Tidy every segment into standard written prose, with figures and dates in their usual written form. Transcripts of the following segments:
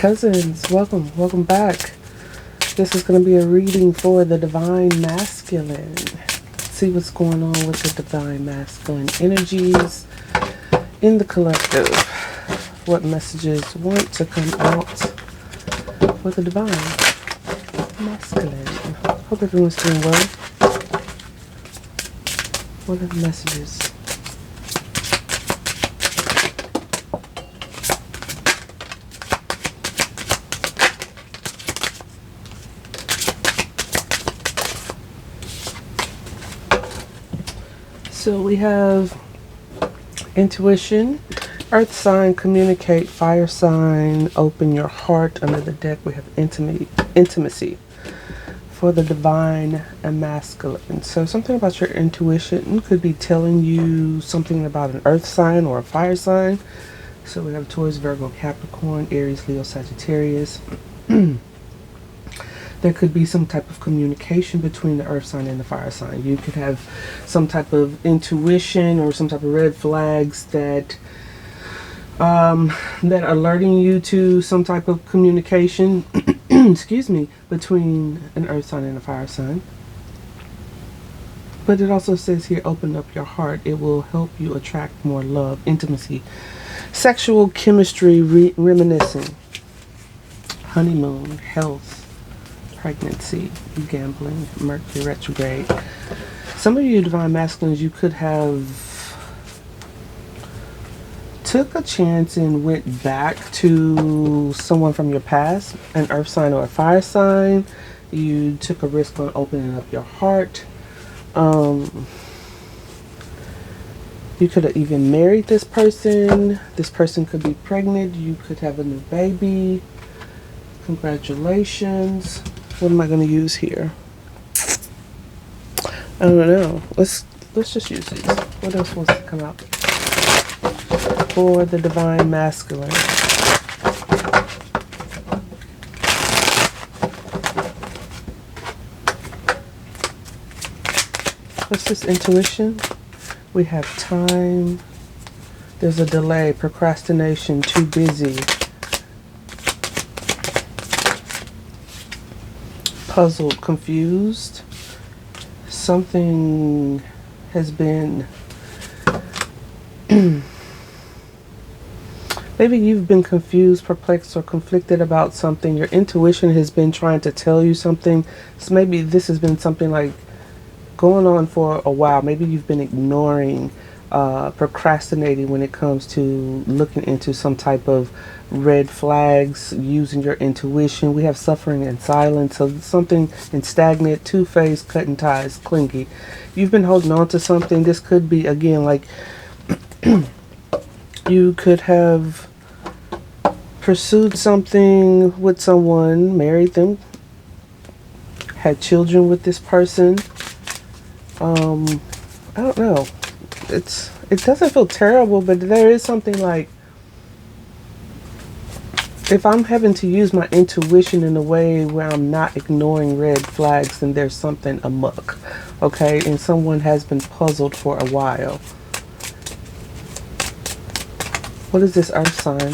Cousins, welcome back. This is going to be a reading for the Divine Masculine. See what's going on with the Divine Masculine energies in the collective. What messages want to come out with the Divine Masculine. Hope everyone's doing well. What are the messages? So we have intuition, earth sign, communicate, fire sign, open your heart. Under the deck we have intimacy for the divine and masculine. So something about your intuition could be telling you something about an earth sign or a fire sign. So we have Taurus, Virgo, Capricorn, Aries, Leo, Sagittarius. There could be some type of communication between the earth sign and the fire sign. You could have some type of intuition or some type of red flags that that are alerting you to some type of communication excuse me, between an earth sign and a fire sign. But it also says here, open up your heart. It will help you attract more love, intimacy, sexual chemistry, reminiscing, honeymoon, health, pregnancy, gambling, Mercury retrograde. Some of you divine masculines, you could have took a chance and went back to someone from your past, an earth sign or a fire sign. You took a risk on opening up your heart. You could have even married this person. This person could be pregnant. You could have a new baby. Congratulations. What am I going to use here? I don't know. Let's just use these. What else wants to come out for the divine masculine? What's this? Intuition. We have time. There's a delay, procrastination, too busy. Puzzled, confused. Something has been maybe you've been confused, perplexed, or conflicted about something. Your intuition has been trying to tell you something. So maybe this has been something like going on for a while. Maybe you've been ignoring, procrastinating when it comes to looking into some type of red flags, using your intuition. We have suffering and silence, so something in stagnant, two-faced, cutting ties, clingy. You've been holding on to something. This could be, again, like you could have pursued something with someone, married them, had children with this person. I don't know. It doesn't feel terrible, but there is something like, if I'm having to use my intuition in a way where I'm not ignoring red flags, then there's something amok, okay? And someone has been puzzled for a while. What is this earth sign?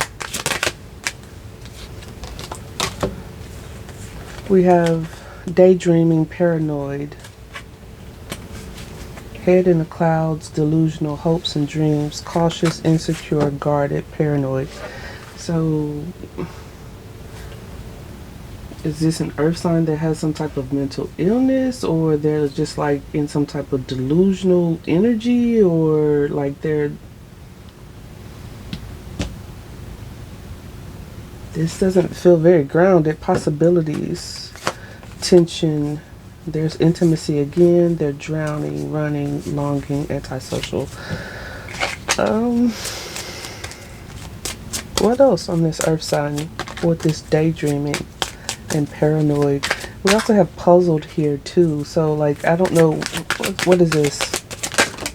We have daydreaming, paranoid, head in the clouds, delusional, hopes and dreams, cautious, insecure, guarded, paranoid. So, is this an earth sign that has some type of mental illness, or they're just like in some type of delusional energy, or like they're... This doesn't feel very grounded. Possibilities, tension. There's intimacy again. They're drowning, running, longing, antisocial. What else on this earth sign with this daydreaming and paranoid? We also have puzzled here too. So like, I don't know, what is this?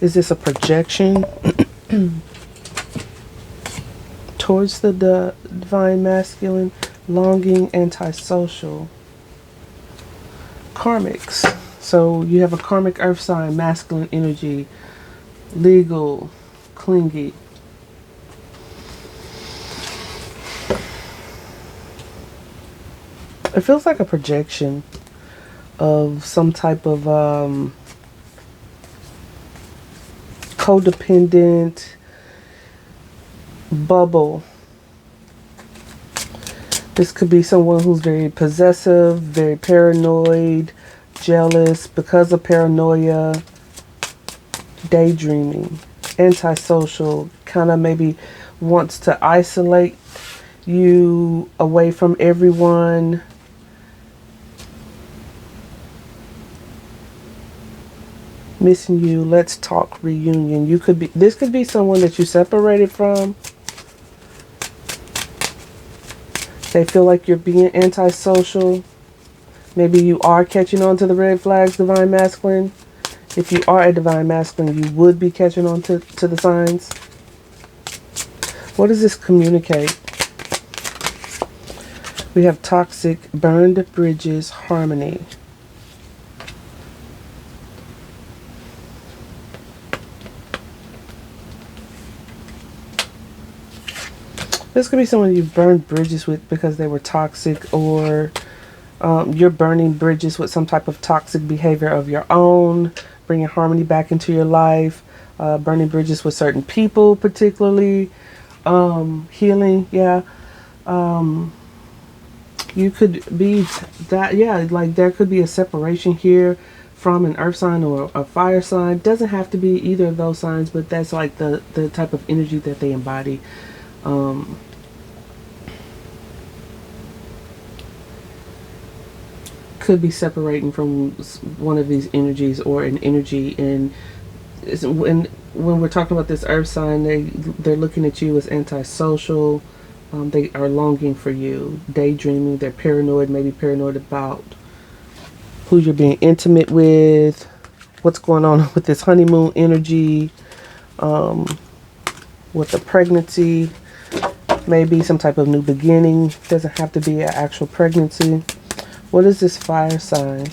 Is this a projection towards the divine masculine? Longing, antisocial. Karmics. So you have a karmic earth sign, masculine energy, legal, clingy. It feels like a projection of some type of codependent bubble. This could be someone who's very possessive, very paranoid, jealous, because of paranoia, daydreaming, antisocial, kind of maybe wants to isolate you away from everyone. Missing you, let's talk, reunion. This could be someone that you separated from. They feel like you're being antisocial. Maybe you are catching on to the red flags, Divine Masculine. If you are a Divine Masculine, you would be catching on to the signs. What does this communicate? We have toxic, burned bridges, harmony. This could be someone you've burned bridges with because they were toxic, or you're burning bridges with some type of toxic behavior of your own, bringing harmony back into your life, burning bridges with certain people particularly, healing, yeah. You could be that, yeah, like there could be a separation here from an earth sign or a fire sign. Doesn't have to be either of those signs, but that's like the type of energy that they embody. Could be separating from one of these energies or an energy, and when we're talking about this earth sign, they're looking at you as antisocial. They are longing for you, daydreaming. They're paranoid, maybe paranoid about who you're being intimate with, what's going on with this honeymoon energy, with the pregnancy, maybe some type of new beginning. Doesn't have to be an actual pregnancy. What is this fire sign?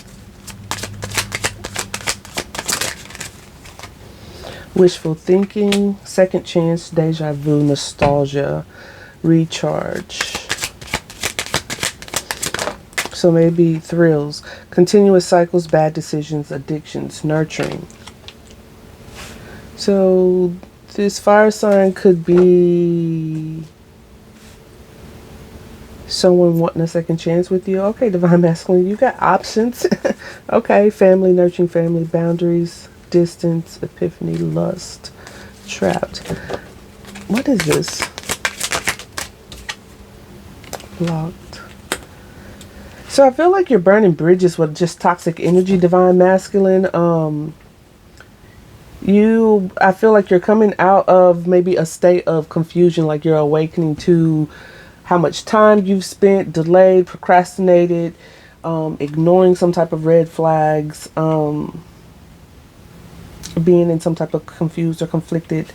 Wishful thinking, second chance, deja vu, nostalgia, recharge. So maybe thrills, continuous cycles, bad decisions, addictions, nurturing. So this fire sign could be someone wanting a second chance with you. Okay, Divine Masculine, you got options. Okay, family, nurturing family, boundaries, distance, epiphany, lust, trapped. What is this? Blocked. So I feel like you're burning bridges with just toxic energy, Divine Masculine. I feel like you're coming out of maybe a state of confusion, like you're awakening to how much time you've spent, delayed, procrastinated, ignoring some type of red flags, being in some type of confused or conflicted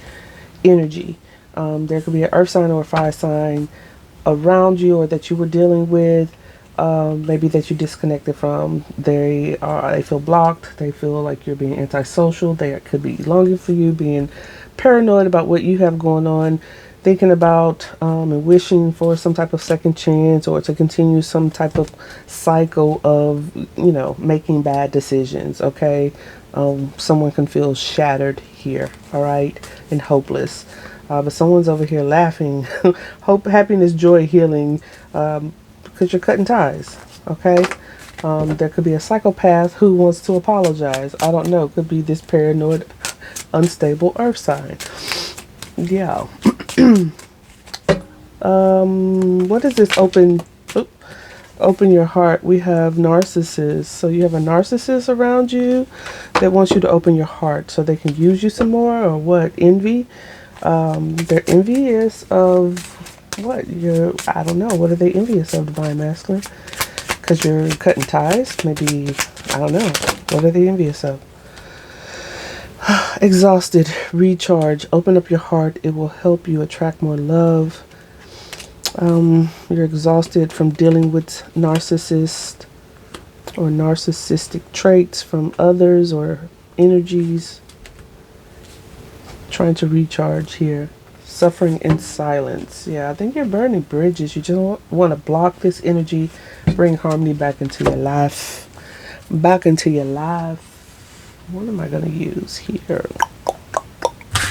energy. There could be an earth sign or a fire sign around you, or that you were dealing with, maybe that you disconnected from. They feel blocked. They feel like you're being antisocial. They could be longing for you, being paranoid about what you have going on, thinking about and wishing for some type of second chance, or to continue some type of cycle of, making bad decisions. Okay, someone can feel shattered here, all right, and hopeless. But someone's over here laughing, hope, happiness, joy, healing, because you're cutting ties. Okay, there could be a psychopath who wants to apologize. I don't know. Could be this paranoid, unstable earth sign. Yeah. What is this? Open your heart. We have narcissists. So you have a narcissist around you that wants you to open your heart so they can use you some more, or what? Envy. They're envious of what? I don't know. What are they envious of, Divine Masculine? Because you're cutting ties? Maybe, I don't know. What are they envious of? Exhausted, recharge, open up your heart. It will help you attract more love. You're exhausted from dealing with narcissists or narcissistic traits from others or energies. Trying to recharge here. Suffering in silence. Yeah, I think you're burning bridges. You just want to block this energy, bring harmony back into your life. Back into your life. What am I going to use here?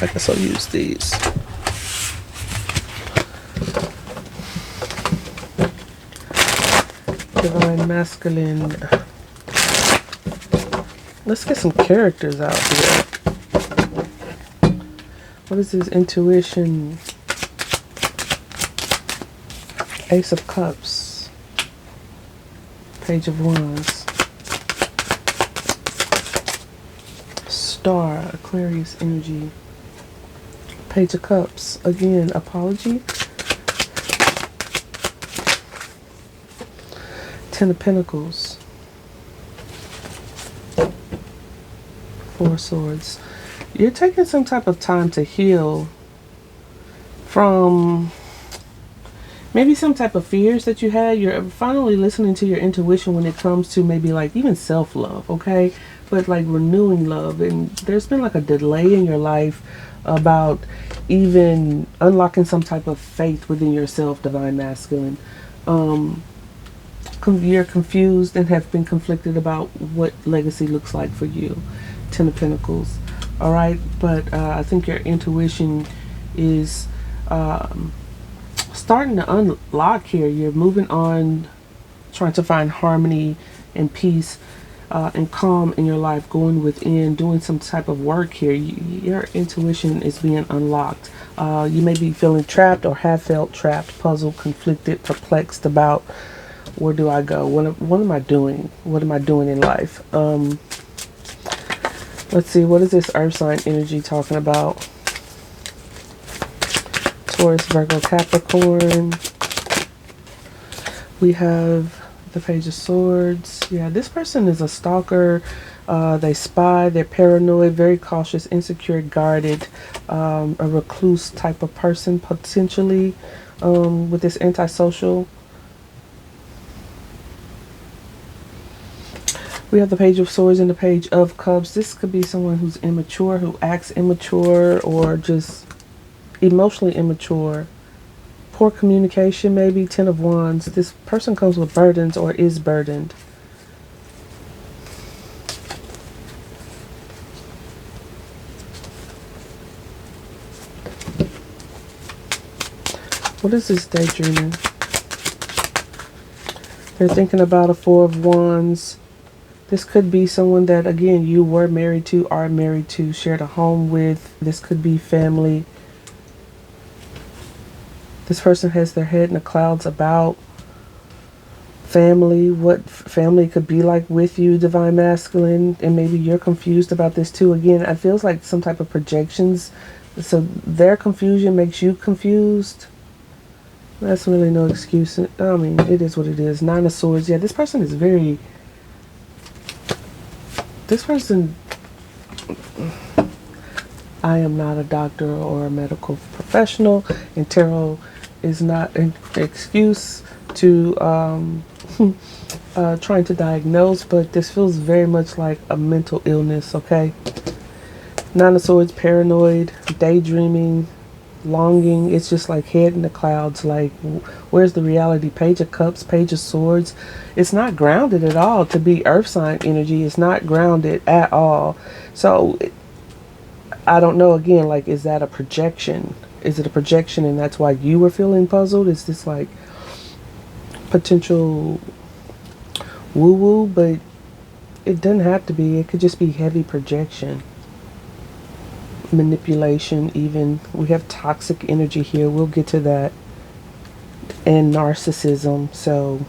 I guess I'll use these. Divine Masculine. Let's get some characters out here. What is his intuition? Ace of Cups. Page of Wands. Star, Aquarius energy. Page of Cups. Again, apology. Ten of Pentacles. Four of Swords. You're taking some type of time to heal from maybe some type of fears that you had. You're finally listening to your intuition when it comes to maybe like even self-love, okay? But like renewing love. And there's been like a delay in your life about even unlocking some type of faith within yourself, Divine Masculine. You're confused and have been conflicted about what legacy looks like for you. Ten of Pentacles. All right, but I think your intuition is starting to unlock here. You're moving on, trying to find harmony and peace and calm in your life, going within, doing some type of work here. Your intuition is being unlocked. You may be feeling trapped or have felt trapped, puzzled, conflicted, perplexed about where do I go? What am I doing? What am I doing in life? Let's see, what is this earth sign energy talking about? Taurus, Virgo, Capricorn. We have the Page of Swords. Yeah, this person is a stalker. They spy, they're paranoid, very cautious, insecure, guarded, a recluse type of person potentially with this antisocial. We have the Page of Swords and the Page of Cups. This could be someone who's immature, who acts immature, or just emotionally immature. Poor communication, maybe. Ten of Wands. This person comes with burdens or is burdened. What is this daydreaming? They're thinking about a Four of Wands. This could be someone that, again, you were married to, are married to, shared a home with. This could be family. This person has their head in the clouds about family, what family could be like with you, Divine Masculine, and maybe you're confused about this too. Again, it feels like some type of projections. So their confusion makes you confused. That's really no excuse. I mean, it is what it is. Nine of Swords. Yeah, this person is very... This person, I am not a doctor or a medical professional, and tarot is not an excuse to trying to diagnose, but this feels very much like a mental illness, okay? Nine of Swords, paranoid, daydreaming, longing. It's just like head in the clouds, like where's the reality? Page of Cups, Page of Swords. It's not grounded at all. To be earth sign energy, it's not grounded at all. So I don't know, again, like, is that a projection? Is it a projection and that's why you were feeling puzzled? Is this like potential woo-woo? But it doesn't have to be. It could just be heavy projection. Manipulation, even. We have toxic energy here. We'll get to that. And narcissism. So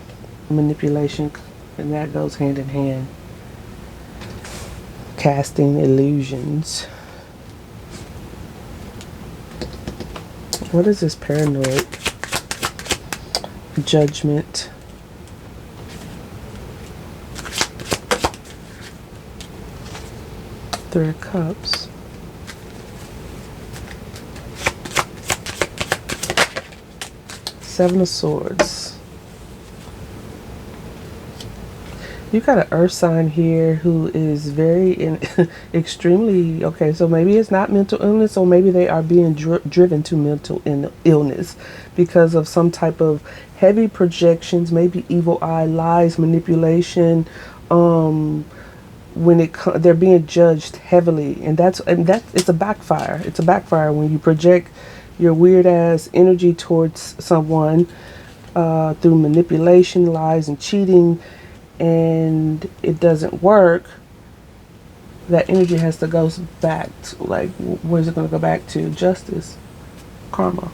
manipulation, and that goes hand in hand. Casting illusions. What is this paranoid? Judgment. Three of Cups. Seven of Swords. You got an earth sign here who is extremely, okay, so maybe it's not mental illness, or maybe they are being driven to mental illness because of some type of heavy projections, maybe evil eye, lies, manipulation. When they're being judged heavily, and that it's a backfire. It's a backfire when you project your weird ass energy towards someone through manipulation, lies, and cheating, and it doesn't work. That energy has to go back to, like, where's it going to go back to? Justice, karma,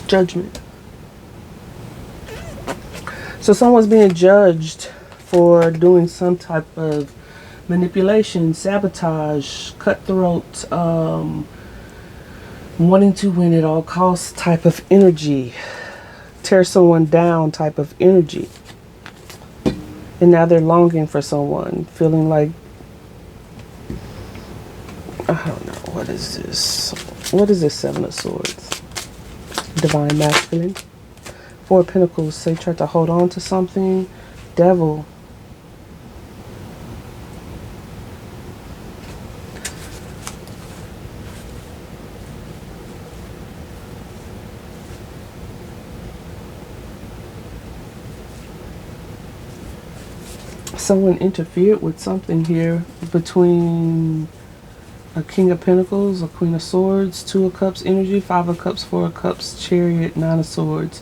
judgment. So someone's being judged for doing some type of manipulation, sabotage, cutthroat, wanting to win at all costs type of energy, tear someone down type of energy. And now they're longing for someone, feeling like, I don't know, what is this? What is this Seven of Swords? Divine Masculine. Four of Pentacles, say try to hold on to something. Devil. Someone interfered with something here between a King of Pentacles, a Queen of Swords, Two of Cups energy, Five of Cups, Four of Cups, Chariot, Nine of Swords.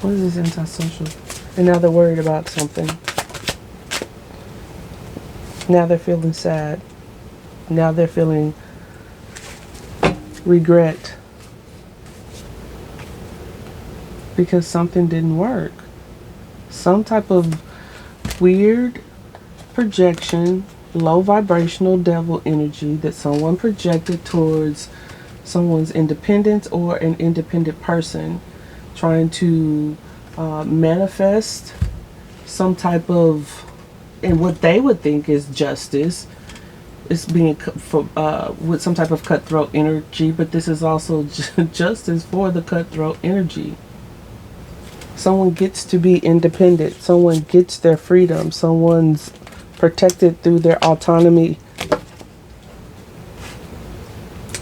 What is this antisocial? And now they're worried about something. Now they're feeling sad. Now they're feeling regret because something didn't work. Some type of weird projection, low vibrational devil energy that someone projected towards someone's independence or an independent person, trying to manifest some type of, and what they would think is justice. It's being with some type of cutthroat energy, but this is also justice for the cutthroat energy. Someone gets to be independent. Someone gets their freedom. Someone's protected through their autonomy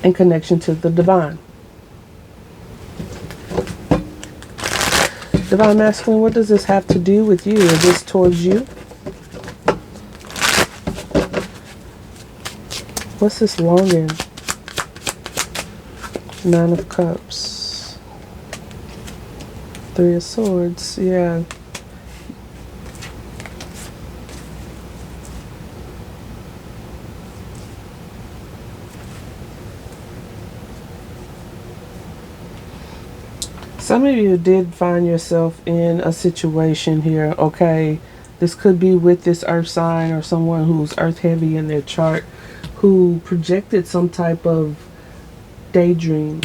and connection to the divine. Divine Masculine, what does this have to do with you? Is this towards you? What's this longing? Nine of Cups. Three of Swords. Yeah. Some of you did find yourself in a situation here, okay? This could be with this earth sign or someone who's earth heavy in their chart, who projected some type of daydream,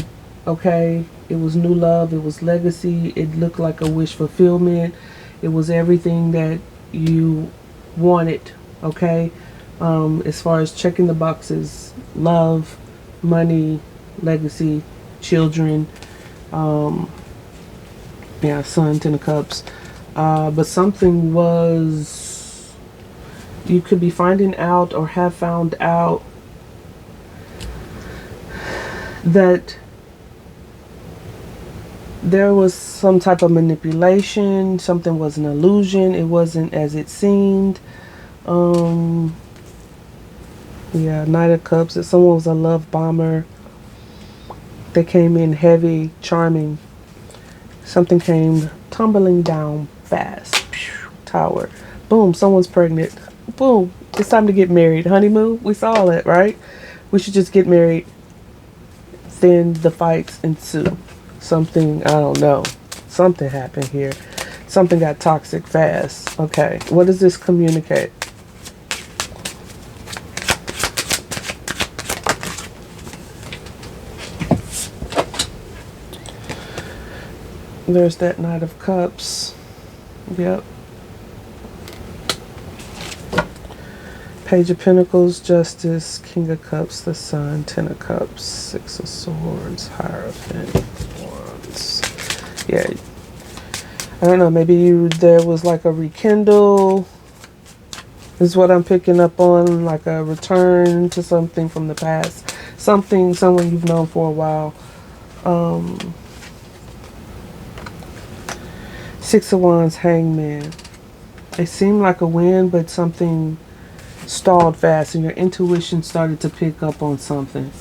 okay? It was new love, it was legacy, it looked like a wish fulfillment, it was everything that you wanted, okay? As far as checking the boxes, love, money, legacy, children, yeah, Sun, Ten of Cups. But something was, you could be finding out or have found out that there was some type of manipulation, something was an illusion, it wasn't as it seemed. Yeah, Knight of Cups, that someone was a love bomber. They came in heavy, charming. Something came tumbling down fast. Tower. Boom, someone's pregnant. Boom, it's time to get married. Honeymoon, we saw it, right? We should just get married. Then the fights ensue. Something, I don't know. Something happened here. Something got toxic fast. Okay, what does this communicate? There's that Knight of Cups. Yep. Page of Pentacles, Justice, King of Cups, the Sun, Ten of Cups, Six of Swords, Hierophant, Wands. Yeah, I don't know, maybe there was like a rekindle, is what I'm picking up on, like a return to something from the past, someone you've known for a while. Six of Wands, Hangman. It seemed like a win, but something stalled fast and your intuition started to pick up on something.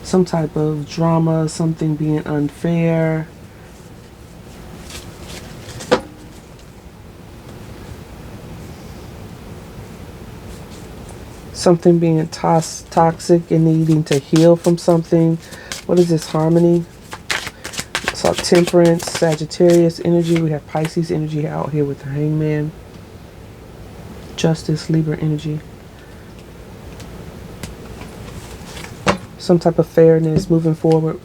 Some type of drama, something being unfair. Something being toxic and needing to heal from something. What is this? Harmony. So Temperance, Sagittarius energy. We have Pisces energy out here with the Hangman. Justice, Libra energy. Some type of fairness, moving forward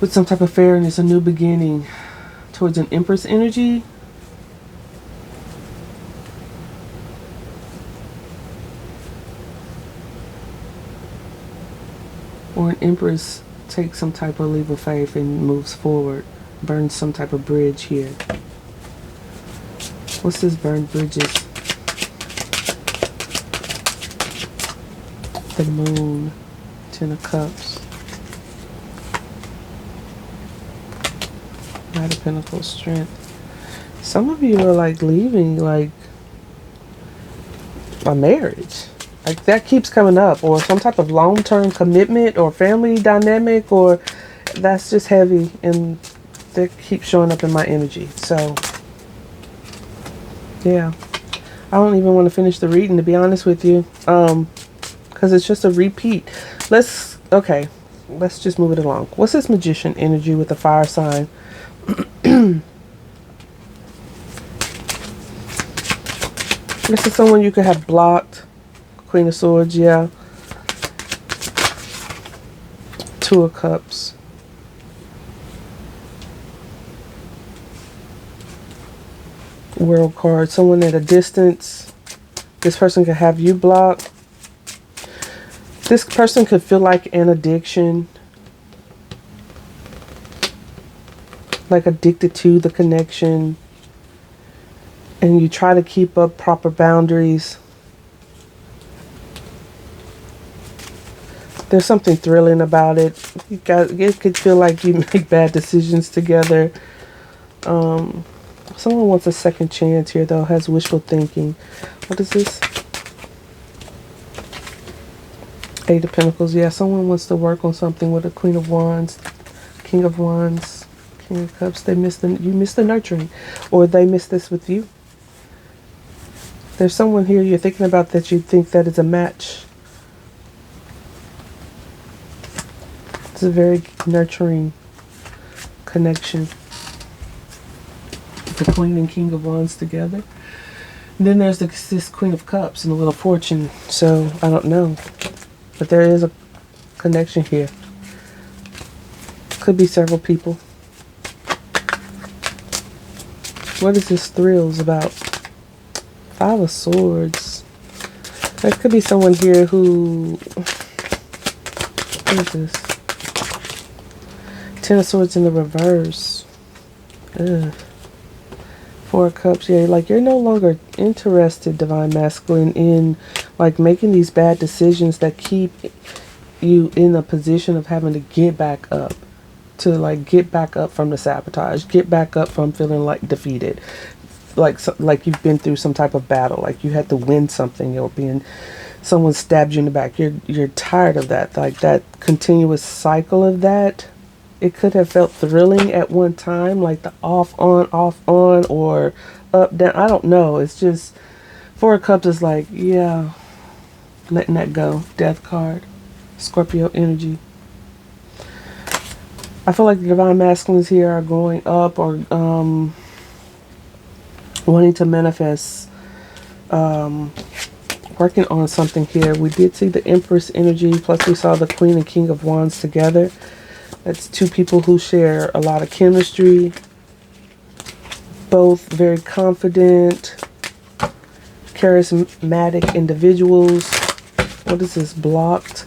with some type of fairness, a new beginning towards an Empress energy. Or an Empress takes some type of leap of faith and moves forward, burns some type of bridge here. What's this burned bridges? The Moon, Ten of Cups, Knight of Pentacles, Strength. Some of you are like leaving like a marriage. Like that keeps coming up, or some type of long-term commitment or family dynamic, or that's just heavy and that keeps showing up in my energy. So yeah, I don't even want to finish the reading, to be honest with you, because it's just a repeat. Let's just move it along. What's this Magician energy with the fire sign? This is someone you could have blocked. Queen of Swords, yeah. Two of Cups. World card. Someone at a distance. This person could have you blocked. This person could feel like an addiction. Like addicted to the connection. And you try to keep up proper boundaries. There's something thrilling about it. It could feel like you make bad decisions together. Someone wants a second chance here, though. Has wishful thinking. What is this? Eight of Pentacles. Yeah, someone wants to work on something with a Queen of Wands, King of Wands, King of Cups. You miss the nurturing, or they miss this with you. There's someone here you're thinking about that you think that is a match. It's a very nurturing connection. The Queen and King of Wands together. And then there's this Queen of Cups and the Wheel of Fortune. So I don't know, but there is a connection here. Could be several people. What is this Thrills about? Five of Swords. There could be someone here who... What is this? Ten of Swords in the reverse. Ugh. Four of Cups. Yeah, like you're no longer interested, Divine Masculine, in like making these bad decisions that keep you in a position of having to get back up. To like get back up from the sabotage. Get back up from feeling like defeated. Like you've been through some type of battle. Like you had to win something, or someone stabbed you in the back. You're tired of that. Like that continuous cycle of that. It could have felt thrilling at one time, like the off on, or up, down. I don't know. It's just, Four of Cups is like, yeah, letting that go. Death card. Scorpio energy. I feel like the Divine Masculines here are going up, or wanting to manifest, working on something here. We did see the Empress energy, plus we saw the Queen and King of Wands together. That's two people who share a lot of chemistry. Both very confident, charismatic individuals. What is this? Blocked.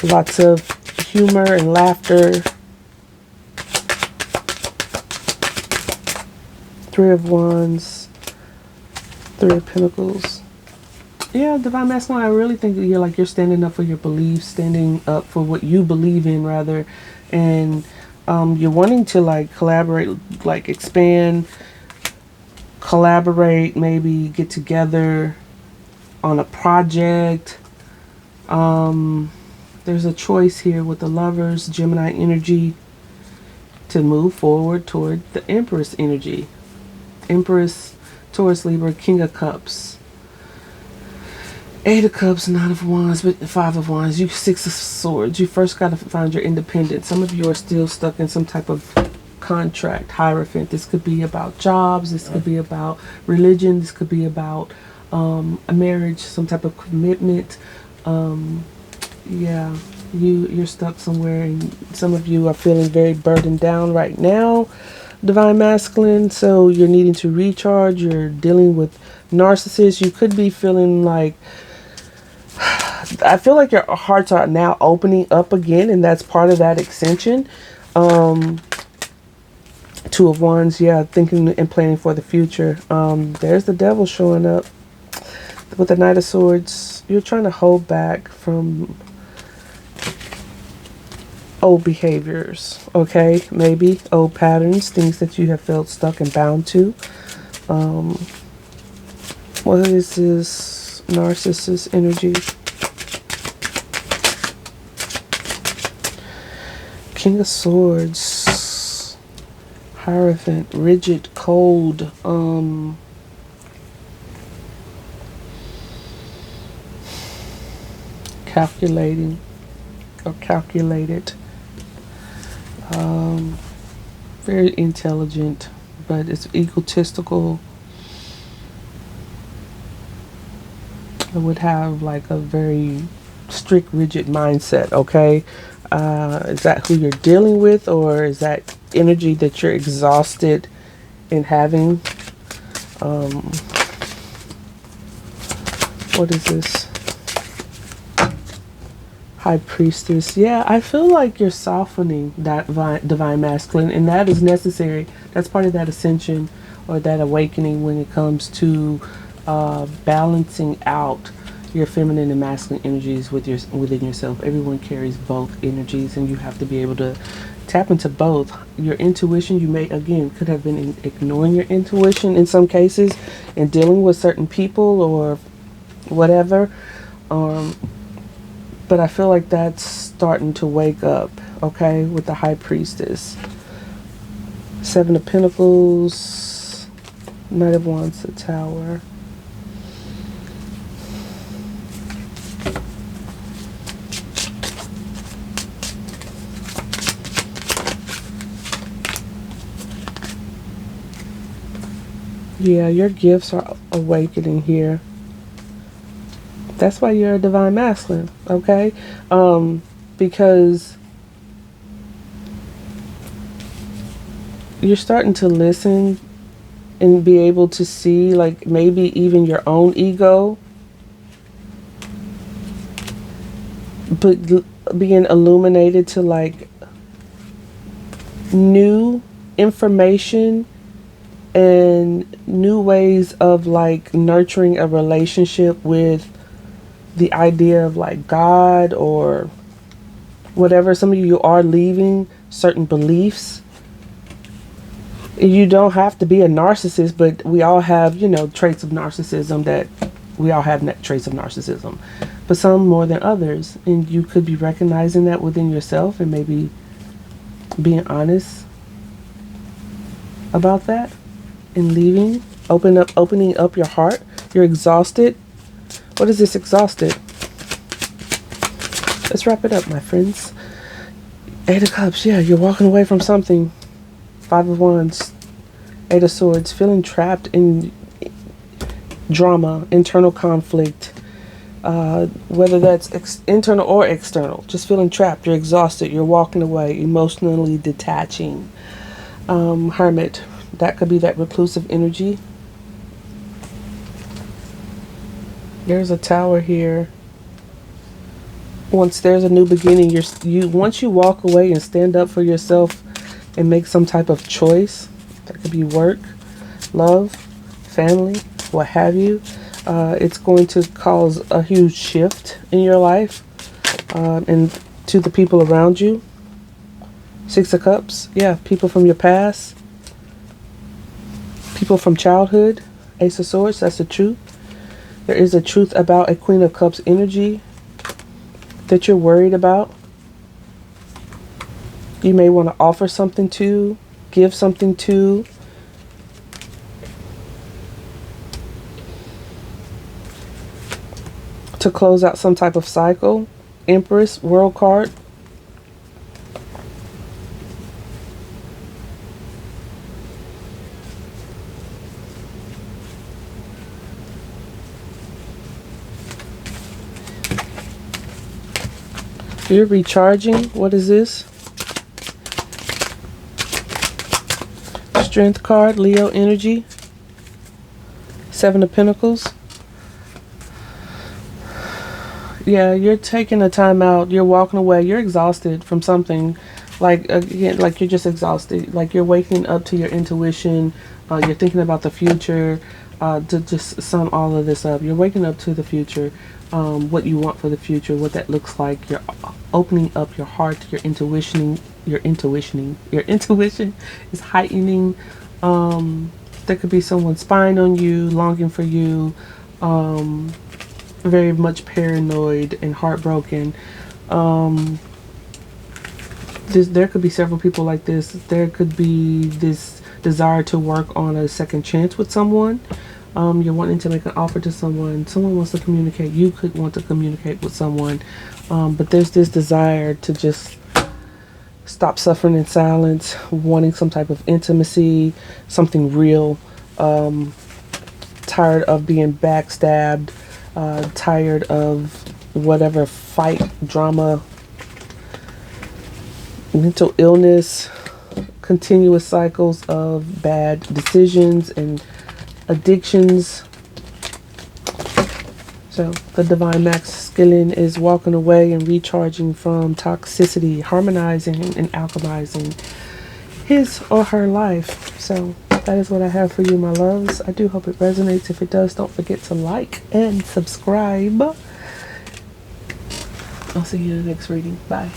Lots of humor and laughter. Three of Wands. Three of Pentacles. Yeah, Divine Masculine, I really think that you're standing up for your beliefs, standing up for what you believe in, rather. And you're wanting to like collaborate, like expand, collaborate, maybe get together on a project. There's a choice here with the Lovers, Gemini energy, to move forward toward the Empress energy. Empress, Taurus, Libra, King of Cups. Eight of Cups, Nine of Wands, but Five of Wands, you Six of Swords. You first got to find your independence. Some of you are still stuck in some type of contract. Hierophant. This could be about jobs. This could be about religion. This could be about a marriage, some type of commitment. Yeah, you're stuck somewhere, and some of you are feeling very burdened down right now, Divine Masculine. So you're needing to recharge. You're dealing with narcissists. You could be feeling like, I feel like your hearts are now opening up again, and that's part of that ascension. Two of Wands, yeah, thinking and planning for the future. There's the Devil showing up with the Knight of Swords. You're trying to hold back from old behaviors, okay? Maybe old patterns, things that you have felt stuck and bound to. What is this narcissist energy? King of Swords, Hierophant, rigid, cold, calculating or calculated, very intelligent, but it's egotistical. It would have like a very strict, rigid mindset, okay? Is that who you're dealing with, or is that energy that you're exhausted in having? What is this? High Priestess. Yeah, I feel like you're softening that divine masculine, and that is necessary. That's part of that ascension or that awakening when it comes to balancing out your feminine and masculine energies within yourself. Everyone carries both energies, and you have to be able to tap into both. Your intuition, you may, again, could have been ignoring your intuition in some cases and dealing with certain people or whatever. But I feel like that's starting to wake up, okay, with the High Priestess. Seven of Pentacles, Knight of Wands, the Tower. Yeah, your gifts are awakening here. That's why you're a divine masculine, okay? Because you're starting to listen and be able to see, like, maybe even your own ego, but being illuminated to, like, new information and new ways of, like, nurturing a relationship with the idea of, like, God or whatever. Some of you are leaving certain beliefs. You don't have to be a narcissist, but we all have, you know, traits of narcissism. That we all have traits of narcissism, but some more than others. And you could be recognizing that within yourself and maybe being honest about that and leaving, opening up your heart. You're exhausted. What is this, exhausted? Let's wrap it up, my friends. Eight of Cups. Yeah, you're walking away from something. Five of Wands, Eight of Swords, feeling trapped in drama, internal conflict, whether that's internal or external. Just feeling trapped. You're exhausted. You're walking away, emotionally detaching. Hermit. That could be that reclusive energy. There's a tower here. Once there's a new beginning, once you walk away and stand up for yourself and make some type of choice, that could be work, love, family, what have you, it's going to cause a huge shift in your life, and to the people around you. Six of Cups, yeah, people from your past, people from childhood. Ace of Swords, that's the truth. There is a truth about a Queen of Cups energy that you're worried about. You may want to offer something to, give something to. To close out some type of cycle. Empress, World card. You're recharging. What is this? Strength card, Leo energy. Seven of Pentacles. Yeah, you're taking a time out. You're walking away. You're exhausted from something. Like, again, like you're just exhausted. Like you're waking up to your intuition. You're thinking about the future. To just sum all of this up, you're waking up to the future. What you want for the future, what that looks like. You're opening up your heart, your intuition is heightening. There could be someone spying on you, longing for you, very much paranoid and heartbroken. There could be several people like this. There could be this desire to work on a second chance with someone. You're wanting to make an offer to someone. Someone wants to communicate. You could want to communicate with someone. But there's this desire to just stop suffering in silence, wanting some type of intimacy, something real. Tired of being backstabbed. Tired of whatever fight, drama, mental illness, continuous cycles of bad decisions and addictions. So the divine masculine is walking away and recharging from toxicity, harmonizing and alchemizing his or her life. So that is what I have for you, my loves. I do hope it resonates. If it does, don't forget to like and subscribe. I'll see you in the next reading. Bye.